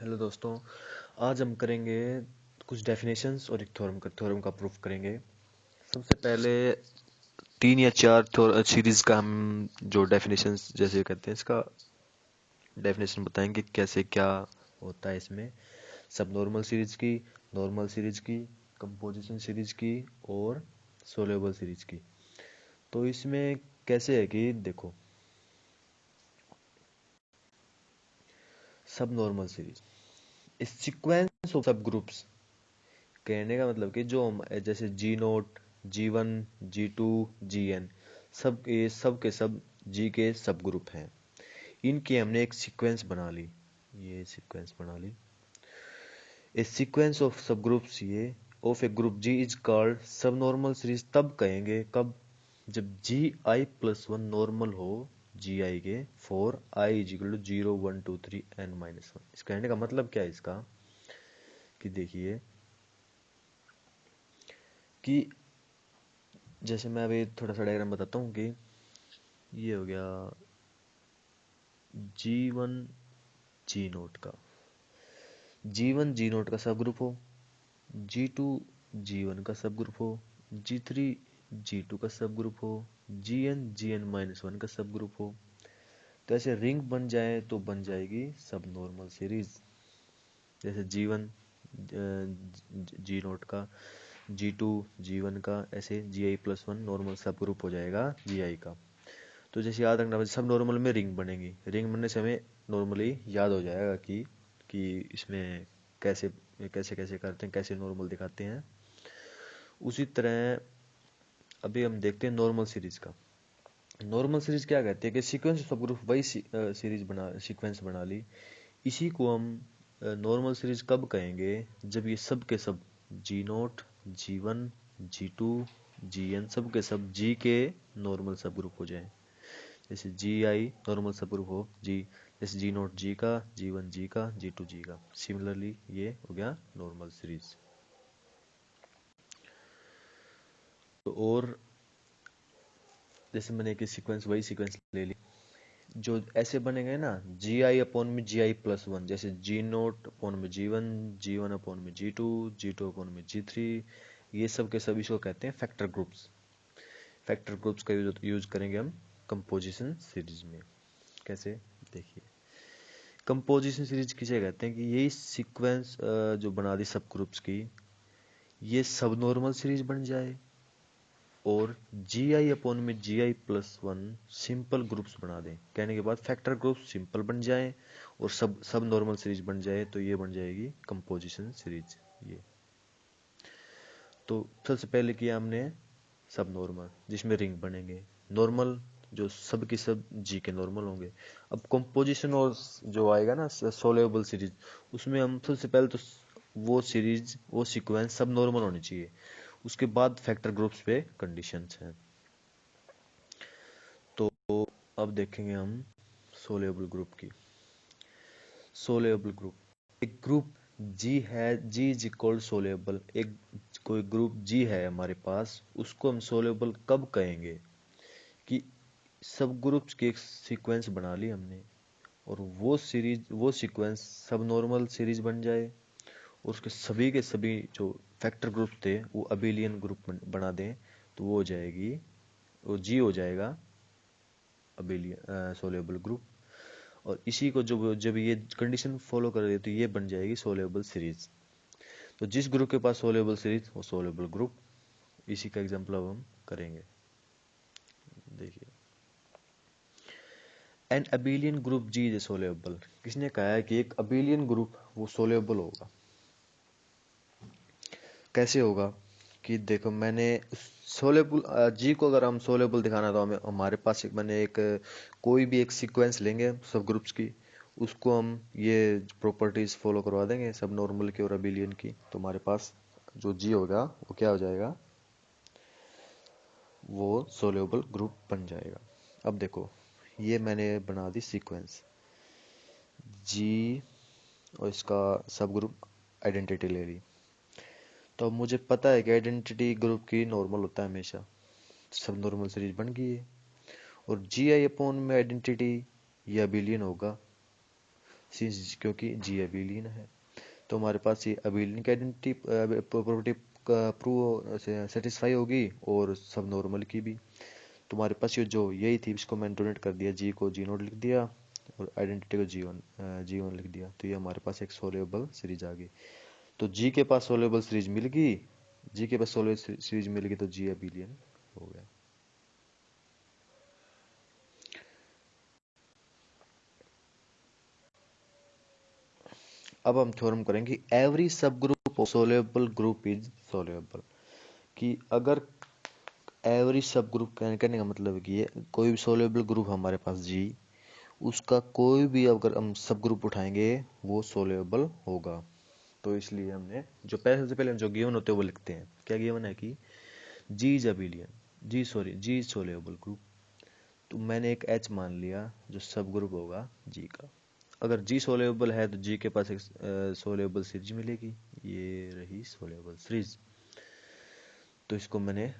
Hello दोस्तों। आज हम करेंगे कुछ डेफिनेशंस और एक थ्योरम का प्रूफ करेंगे। सबसे पहले तीन या चार सीरीज का हम जो डेफिनेशंस जैसे कहते हैं इसका डेफिनेशन बताएंगे कैसे क्या होता है इसमें। सब नॉर्मल सीरीज की, कंपोजिशन सीरीज की और सोल्यूबल सीरीज की। तो इसमें कैसे है कि देखो, सब नॉर्मल सीरीज इस सीक्वेंस ऑफ सब ग्रुप्स, कहने का मतलब कि जो हम जैसे G0, G1, G2, Gn, सब के सब जी के सब ग्रुप हैं। इनकी हमने एक सीक्वेंस बना ली, ये सीक्वेंस बना ली। A sequence of sub groups ये of a group G is called sub normal series. तब कहेंगे कब, जब Gi+1 नॉर्मल हो Gi के for i is equal to 0 1 2 3 n-1। इस कहने का मतलब क्या है इसका कि देखिए कि जैसे मैं अभी थोड़ा सा डायग्राम बताता हूँ कि ये हो गया G1 G0 का, G1 G0 का सब ग्रुप हो, G2 G1 का सब ग्रुप हो, G3 G2 का सब ग्रुप हो, Gn Gn-1 का सब ग्रुप हो। तो ऐसे रिंग बन जाए तो बन जाएगी सब नॉर्मल सीरीज। जैसे G1 G0 का, G2 G1 का, ऐसे Gi+1 नॉर्मल सब ग्रुप हो जाएगा Gi का। तो जैसे याद रखना, सब नॉर्मल में रिंग बनेगी, रिंग बनने से हमें नॉर्मली याद हो जाएगा कि इसमें कैसे कैसे कैसे करते हैं, कैसे नॉर्मल दिखाते हैं। उसी तरह अभी हम देखते हैं नॉर्मल सीरीज का। नॉर्मल सीरीज क्या कहते हैं कि सीक्वेंस सब ग्रुप वही सीक्वेंस बना ली। इसी को हम नॉर्मल सीरीज कब कहेंगे, जब ये सब के सब G0, G1, G2, Gn सब के सब G के नॉर्मल सब ग्रुप हो जाए। जैसे Gi नॉर्मल सब ग्रुप हो G, जैसे G0 G का, G1 G का, G2 G का। सिमिलरली ये हो गया नॉर्मल सीरीज। तो और जैसे मैंने एक सीक्वेंस वही सीक्वेंस ले ली, जो ऐसे बनेंगे ना, Gi/Gi+1, जैसे G0/G1, G1/G2, G2/G3, ये सब के सब इसको कहते हैं फैक्टर ग्रुप्स। फैक्टर ग्रुप्स का यूज करेंगे हम कंपोजिशन सीरीज में। कैसे, देखिए, कंपोजिशन सीरीज किसे कहते हैं कि यही सीक्वेंस जो बना दी सब ग्रुप्स की, ये सब नॉर्मल सीरीज बन जाए और Gi/Gi+1 सिंपल ग्रुप्स बना दें। कहने के बाद फैक्टर ग्रुप्स सिंपल बन जाए और सब नॉर्मल सीरीज बन जाए, तो ये बन जाएगी कंपोजिशन सीरीज। ये तो सबसे पहले किया हमने सब नॉर्मल, जिसमें रिंग बनेंगे नॉर्मल, जो सब की सब जी के नॉर्मल होंगे। अब कंपोजिशन और जो आएगा ना सोल्यूबल सीरीज, उसमें हम सबसे पहले तो वो सीक्वेंस सब नॉर्मल होनी चाहिए। उसके बाद फैक्टर ग्रुप्स पे कंडीशंस हैं। तो अब देखेंगे हम सोल्यूबल ग्रुप की। सोल्यूबल ग्रुप, एक ग्रुप जी है, जी इज इक्वल सोल्यूबल, एक कोई ग्रुप जी है हमारे पास, उसको हम सोल्यूबल कब कहेंगे कि सब ग्रुप्स की एक सीक्वेंस बना ली हमने और वो सीक्वेंस सब नॉर्मल सीरीज बन जाए और उसके सभी के सभी जो फैक्टर ग्रुप थे वो अबेलियन ग्रुप बना दें, तो वो हो जाएगी, वो जी हो जाएगा अबेलियन सोल्यूबल ग्रुप। और इसी को जब जब ये कंडीशन फॉलो कर रही है तो ये बन जाएगी सोल्यूबल सीरीज। तो जिस ग्रुप के पास सोल्यूबल सीरीज वो सोल्यूबल ग्रुप। इसी का एग्जांपल अब हम करेंगे। देखिए, an abelian group G is soluble. किसने कहा है कि एक अबेलियन ग्रुप वो सोल्यूबल होगा? कैसे होगा कि देखो, मैंने सोल्यूबल जी को अगर हम सोल्यूबल दिखाना तो हमें हमारे पास मैंने एक कोई भी एक सीक्वेंस लेंगे सब ग्रुप्स की, उसको हम ये प्रॉपर्टीज फॉलो करवा देंगे सब नॉर्मल की और अबेलियन की, तो हमारे पास जो जी होगा वो क्या हो जाएगा, वो सोल्यूबल ग्रुप बन जाएगा। अब देखो, ये मैंने बना दी सीक्वेंस जी और इसका सब ग्रुप आइडेंटिटी ले ली। तो अब मुझे पता है कि आइडेंटिटी ग्रुप की नॉर्मल होता है हमेशा, सब नॉर्मल सीरीज बन गई है। और Gi/में आइडेंटिटी ये अबेलियन होगा, सिंस क्योंकि जी अबिलियन है। तो हमारे पास ये अबिलियन की आइडेंटिटी प्रॉपर्टी प्रूव सेटिस्फाई होगी और सब नॉर्मल की भी। तो हमारे पास ये जो यही थी इसको मैंने डोनेट कर दिया, जी को जी नोट लिख दिया और आइडेंटिटी को जी वन लिख दिया। तो ये हमारे पास एक सोल्यूबल सीरीज आ गई। तो जी के पास सोल्यूबल सीरीज मिल गई, जी के पास सोल्यूबल सीरीज मिल गई तो जी अबिलियन हो गया। अब हम थ्योरम करेंगे एवरी सब group of soluble group is soluble. कि अगर एवरी सब ग्रुप कहने का मतलब है कि ये कोई भी सोल्यूबल ग्रुप हमारे पास जी, उसका कोई भी अगर हम सब ग्रुप उठाएंगे वो सोल्यूबल होगा। तो इसलिए हमने जो पहले सबसे पहले जो गिवन होते हैं वो लिखते हैं। क्या गिवन है कि G is abelian, G is soluble group. तो मैंने एक एच मान लिया जो सब ग्रुप होगा जी का। अगर जी सोल्यूबल है तो जी के पास एक सोल्यूबल सीरीज मिलेगी, ये रही सोल्यूबल सीरीज। तो इसको मैंने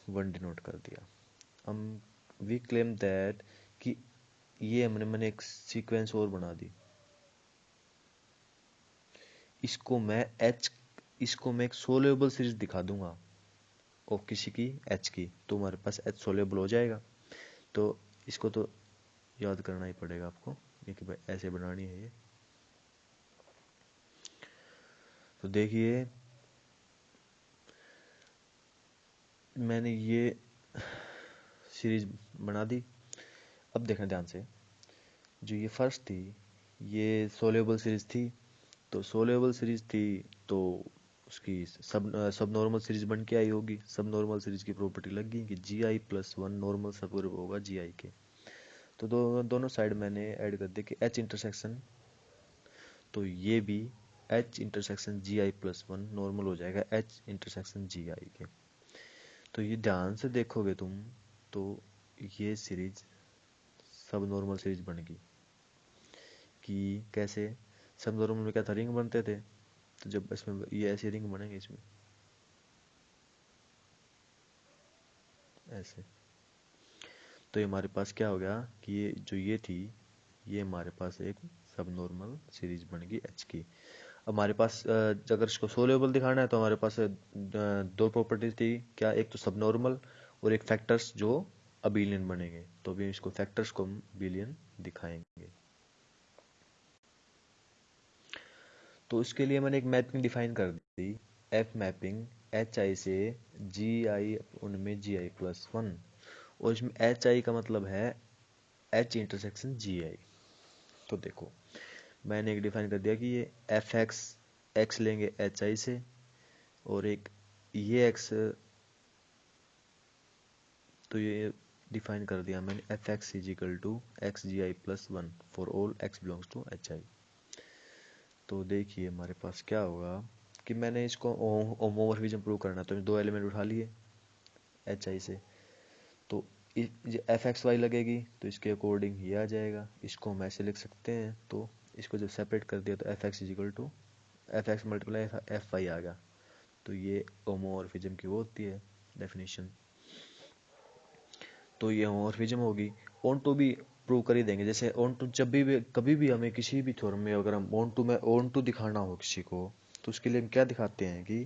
वन डिनोट कर दिया। हम वी क्लेम दैट कि ये मैंने एक सीक्वेंस और बना दी। इसको मैं एक सोल्यूबल सीरीज दिखा दूंगा और किसी की एच की, तो हमारे पास एच सोल्यूबल हो जाएगा। तो इसको तो याद करना ही पड़ेगा आपको, ये कि भाई ऐसे बनानी है ये। तो देखिए मैंने ये सीरीज बना दी। अब देखना ध्यान से, जो ये फर्स्ट थी ये सोल्यूबल सीरीज थी। तो सोल्यूबल सीरीज थी तो उसकी सब नॉर्मल सीरीज बन के आई होगी। सब नॉर्मल सीरीज की प्रॉपर्टी लग गई कि जी आई प्लस वन नॉर्मल सब ग्रुप होगा जी आई के। तो दोनों साइड मैंने ऐड कर दिया कि एच इंटरसेक्शन, तो ये भी H intersection ji I plus one normal हो जाएगा एच इंटरसेक्शन जी आई के। तो ये ध्यान से देखोगे तुम तो ये सीरीज सब नॉर्मल सीरीज बन गई। कि कैसे? सब नॉर्मल में क्या था, रिंग बनते थे। तो जब इसमें ये ऐसे रिंग बनेंगे इसमें ऐसे, तो ये हमारे पास क्या हो गया कि ये जो ये थी ये हमारे पास एक सब नॉर्मल सीरीज बन गई एच की। अब हमारे पास अगर इसको सोल्यूबल दिखाना है तो हमारे पास दो प्रॉपर्टीज थी क्या, एक तो सब नॉर्मल और एक फैक्टर्स जो अबिलियन बनेंगे। तो अभी इसको फैक्टर्स को हम बिलियन दिखाएंगे। तो इसके लिए मैंने एक मैपिंग डिफाइन कर दी, एफ मैपिंग एच आई से जी आई उनमें जी आई प्लस वन। और इसमें एच आई का मतलब है एच इंटरसेक्शन जी आई। तो देखो मैंने एक डिफाइन कर दिया कि ये एफ एक्स एक्स लेंगे एच आई से, और एक ये एक्स, तो ये डिफाइन कर दिया मैंने F x is equal to X G I plus one for all X belongs to H I. तो देखिए हमारे पास क्या होगा कि मैंने इसको होमोमॉर्फिज्म प्रूव करना है, तो दो एलिमेंट उठा लिए एच आई से। तो एफ एक्स वाई लगेगी तो इसके अकॉर्डिंग ये आ जाएगा। इसको हम ऐसे लिख सकते हैं, तो इसको जब सेपरेट कर दिया तो F x is equal to f x multiply f y आ गया। तो ये होमोमॉर्फिज्म की वो होती है डेफिनेशन। तो ये होमोमॉर्फिज्म होगी। ऑन टू भी प्रूव कर ही देंगे। जैसे ऑन टू जब भी कभी भी हमें किसी भी थ्योरम में अगर हम ऑन टू दिखाना हो किसी को, तो उसके लिए हम क्या दिखाते हैं कि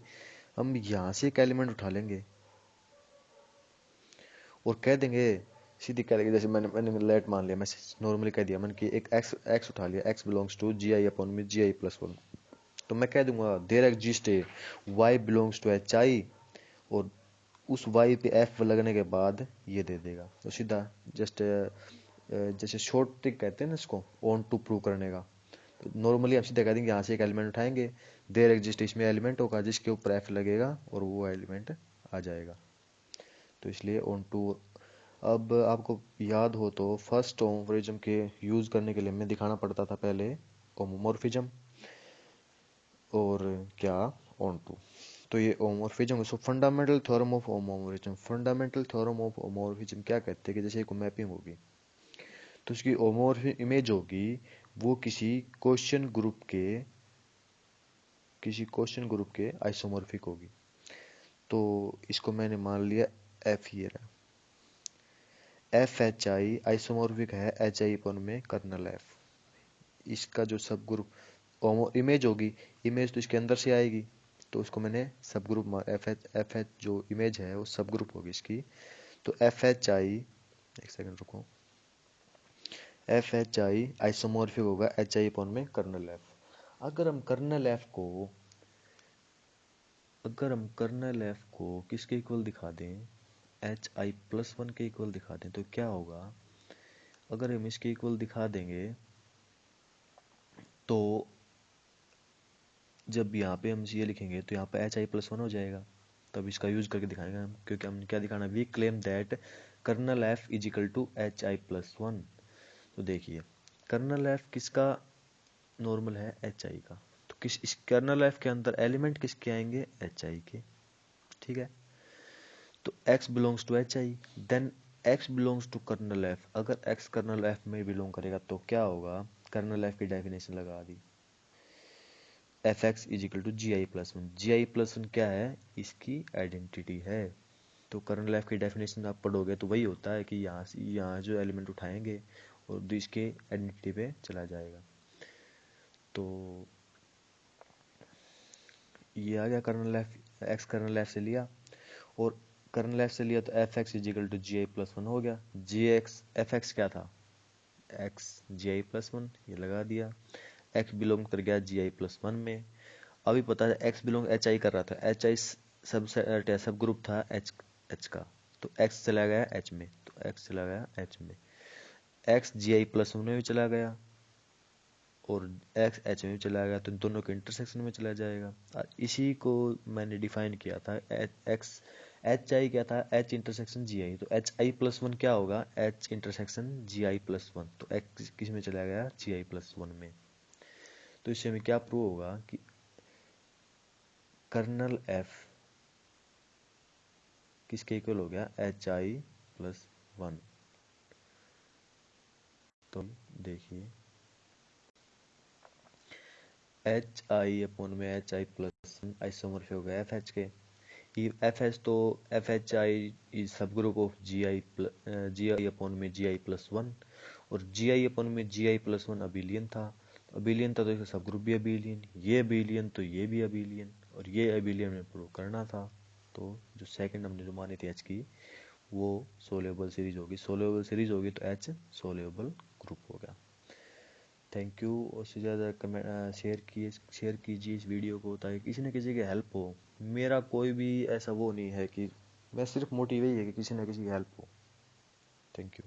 हम यहाँ से एक एलिमेंट उठा लेंगे और कह देंगे, सीधी कह देंगे, जैसे मैंने मैंने लेट मान लिया, मैं नॉर्मली कह दिया मैंने कि एक एक्स एक्स उठा लिया, X belongs to G I upon में जी आई प्लस वन। तो मैं कह दूंगा there exist a Y belongs to H I, और उस वाई पे एफ लगने के बाद ये दे देगा। तो सीधा जस्ट जैसे शॉर्ट ट्रिक कहते हैं ना इसको ऑन टू प्रूव करने का। तो नॉर्मली हम सीधा कह देंगे यहाँ से एक एलिमेंट उठाएंगे, देयर एग्जिस्ट इसमें एलिमेंट होगा जिसके ऊपर एफ लगेगा और वो एलिमेंट आ जाएगा। तो इसलिए ऑन टू। अब आपको याद हो तो फर्स्ट होमोमॉर्फिज्म के यूज करने के लिए हमें दिखाना पड़ता था पहले होमोमॉर्फिज्म और क्या ऑन टू। तो ये homomorphism, so fundamental theorem of homomorphism, fundamental theorem of homomorphism क्या कहते हैं कि जैसे एक मैपिंग होगी तो उसकी होमोमॉर्फिक इमेज होगी वो किसी क्वेश्चन ग्रुप के आइसोमॉर्फिक होगी। तो इसको मैंने मान लिया एफ ये रहा, एफ एच आई आइसोमॉर्फिक है एच आई अपन में कर्नल एफ। इसका जो सब ग्रुप इमेज होगी, इमेज तो इसके अंदर से आएगी, तो उसको मैंने सब ग्रुप एफ एच जो इमेज है वो सब ग्रुप होगी इसकी। तो एफ एच आई, एक सेकंड रुको, एफ एच आई आइसोमॉर्फिक होगा एच आई अपॉन में कर्नल एफ। अगर हम कर्नल एफ को किसके इक्वल दिखा दें, एच आई प्लस वन के इक्वल दिखा दें, तो क्या होगा, अगर हम इसके इक्वल दिखा देंगे तो जब यहाँ पे हम ये लिखेंगे तो यहाँ पे एच आई प्लस वन हो जाएगा। तब इसका यूज करके दिखाएंगे हम, क्योंकि हमने क्या दिखाना, we claim that kernel F is equal to H I plus one. तो देखिए कर्नल एफ किसका नॉर्मल है, एच आई का, तो किस इस कर्नल एफ के अंदर एलिमेंट किसके आएंगे, एच आई के, ठीक है। तो x belongs to H I, then x belongs to kernel f. अगर x कर्नल एफ में बिलोंग करेगा तो क्या होगा, कर्नल एफ की डेफिनेशन लगा दी, f x is equal to G I plus one. G I plus one क्या है, इसकी आइडेंटिटी है। तो कर्नल एफ की डेफिनेशन आप पढ़ोगे तो वही होता है कि यहाँ से यहाँ जो एलिमेंट उठाएंगे और इसके आइडेंटिटी पे चला जाएगा। तो ये आ गया kernel F, X kernel F से लिया, और कर्नल एफ से लिया तो F x is equal to G I plus one हो गया। जी एक्स एफ एक्स क्या था, X G I plus one, ये लगा दिया। एक्स बिलोंग कर गया जी आई प्लस वन में। अभी पता है एक्स बिलोंग एच आई कर रहा था, एच आई सब ग्रुप था एच एच का, तो एक्स चला गया एच में, तो एक्स चला गया एच में, x G I plus one में भी चला गया और एक्स एच में भी चला गया, तो इन दोनों के इंटरसेक्शन में चला जाएगा। इसी को मैंने डिफाइन किया था, एक्स एच आई क्या था, एच इंटरसेक्शन जी आई, तो एच आई प्लस वन क्या होगा, H intersection ji I plus one, तो एक्स किस में चला गया, जी आई प्लस वन में। तो इससे हमें क्या प्रूव होगा कि कर्नल एफ किसके इक्वल हो गया, एच आई प्लस वन। तो देखिए एच आई अपॉन में एच आई प्लस आइसोमॉर्फिक हो गया एफ एच के। एफ एच तो F H I is sub group of G I upon में जी आई प्लस वन, और जी आई अपॉन में G I plus one abelian था, abelian था तो इसका सब ग्रुप भी अबिलियन, ये अबिलियन तो ये भी अबिलियन, और ये अबिलियन में प्रूव करना था। तो जो सेकंड हमने जो मानी थी एच की, वो सोल्यूबल सीरीज होगी, सोल्यूबल सीरीज होगी तो एच सोल्यूबल ग्रुप होगा। Thank you. और से ज़्यादा कमेंट शेयर कीजिए इस वीडियो को, ताकि किसी न किसी की हेल्प हो। मेरा कोई भी ऐसा वो नहीं है कि, मैं सिर्फ मोटिव यही है कि किसी न किसी की हेल्प हो। Thank you.